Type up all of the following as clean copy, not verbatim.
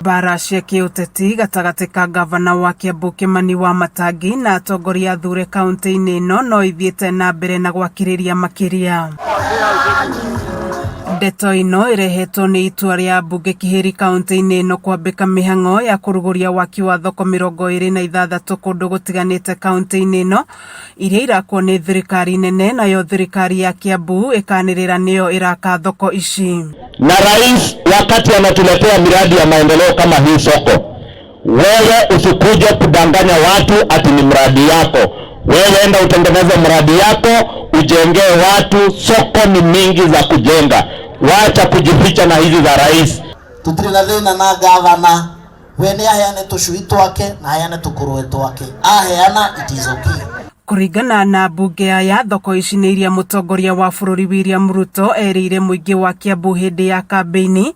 Bara cia kiuteti gatagati ka gavana wa Kiambu Kimani Wamatangi na atongoria athure kaunti-ini ino no ithiete na mbere na gwakiriria makiria. Ndeto ino irehetwo ni itua ria mbunge Kihiri kaunti-ini ino kwambika mihang'o ya kuruguria waki wa thoko 26 kundu gutiganite kaunti-ini ino iria irakwo ni thirikari nene nayo thirikari ya Kiambu ikanirira niyo iraka thoko ici. Na rais wakati anatuletea miradi ya maendeleo kama hii soko, wewe usikuje kudanganya watu ati ni mradi yako. Wewe enda utengeneze mradi yako, ujengee watu. Soko ni mingi za kujenga. Wacha kujificha na hizi za rais. Tutirina thina na gavana, we ni aheane tucui twake na aheane tukuruwe twake. Aheana it is okay. Kuringana na mbunge aya, thoko ici nĩ iria mũtongoria wa bũrũri William Ruto erĩire mũingĩ wa Kiambu hĩndĩ ya kambeini,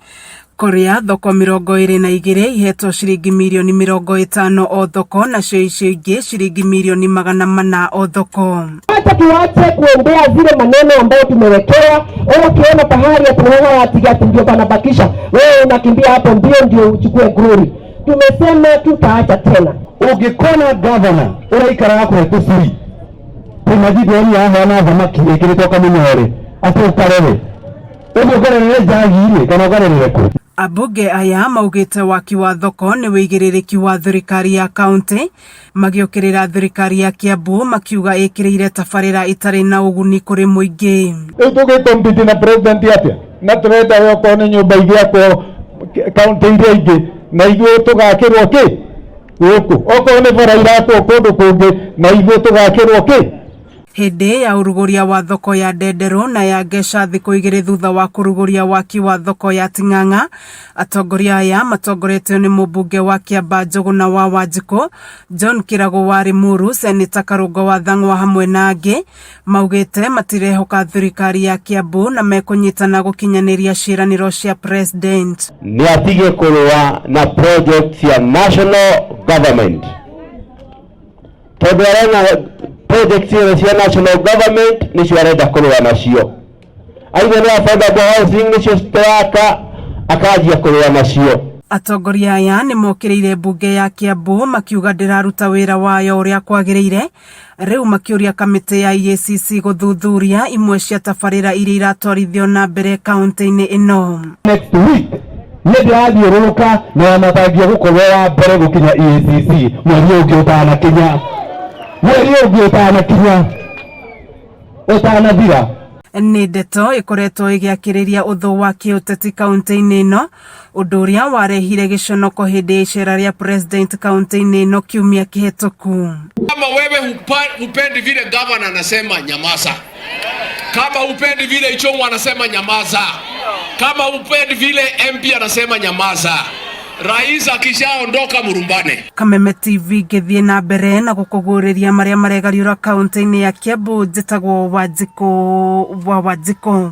kuria thoko 22 ihetwo ciringi milioni 50 o thoko, nacio icio ingĩ ciringi milioni 400 o thoko. Hata tuache kuendea zile maneno ambayo tumewekewa. Ukiona pahali atunaona watigati ndio panabakisha, wewe unakimbia hapo ndio uchukue glory. Tumesema tutaacha tena. Ungikona governor uraikara yako tusiri tumajibu ni ahana thamaki ikiritoka munyore atukarere ugokorere jagire kana ukarere ko. Abunge aya maugite waki wa thoko ni wigirĩrĩki wa thirikari ya kaunti, magiokirira thirikari ya Kiambu makiuga ikirire tabarĩra itarĩ na uguni kuri muingi. Tugitombiti na president yatia na tureta yoko ni nyumba igĩakwo kaunti iria ingĩ na ithuĩ tugakĩrwo ki guku oko ni bara irakwo kundu kungi na ithuĩ tugakĩrwo ki. Hĩndĩ ya uruguria wa thoko ya Ndenderu na ya Gesha thikũ igĩrĩ thutha wa kuruguria waki wa thoko ya Ting'ang'a, atongoria aya matongoretio ni mũmbunge wa Kiambaa Njũgũna wa Wanjikũ, John Kĩragũ wa Limuru, Seneta Karũngo wa Thang'wa hamwe na angĩ, maugĩte matirehoka thirikari ya Kiambu na mekũnyitana gũkinyanĩria ciĩranĩro cia president. Ni atige kũrũa na project ya national government. Project ya national government ni arenda kurua nacio. Aidha ni affordable housing ni staka akajia kurua nacio. Atongoria aya ni mokĩrĩire mbunge ya Kiambu makiuga ndĩraruta wĩra wayo ũrĩa kwagĩrĩire, rĩu makiuria kamĩtĩ ya EACC gũthuthuria imwe cia tabarĩra iria iratwarithio na mbere kaunti-inĩ ino. Next week nĩndĩrathiũrũrũka na Wamatangi gũkorwo wa mbere gũkinya EACC mweri ũngĩ ũtanakinya. Ni ndeto ikoretwo igĩakĩrĩria ũthũ wa kĩũteti kaunti-inĩ ino, ũndũ ũrĩa warehire gĩconoko hĩndĩ ya icera rĩa president kaunti-inĩ ino kiumia kĩhetũku. Kama wewe hupendi vile governor anasema nyamaza. Kama hupendi vile Ichung'wa anasema nyamaza. Kama hupendi vile MP anasema nyamaza. Rais akishaondoka murumbane. Kameme TV gĩthiĩ na mbere na gũkũgũrĩria marĩa maregariũra kaunti-inĩ ya Kiambu. Njĩtagwo Wanjikũ wa Wanjikũ.